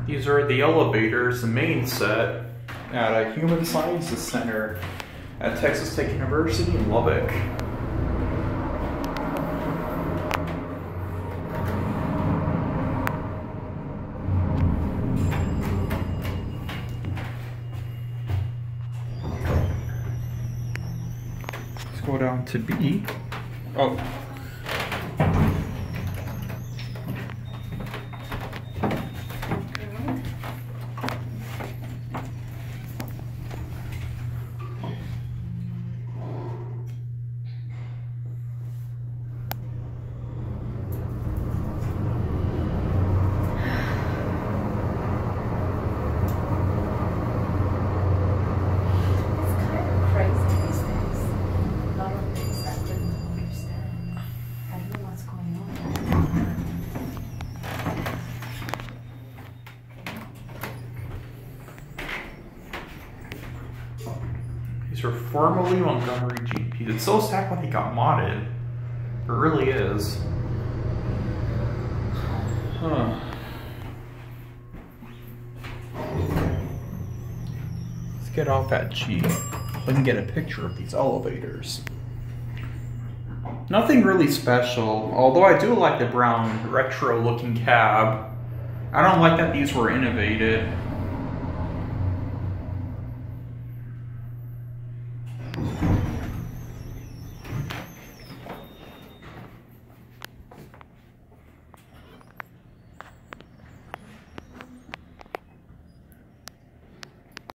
These are the elevators, the main set, at a Human Sciences Center at Texas Tech University in Lubbock. Let's go down to B. Oh. These are formerly Montgomery GPs. It's so sad when they got modded. It really is. Huh. Let's get off at G. We can get a picture of these elevators. Nothing really special, although I do like the brown retro looking cab. I don't like that these were innovated.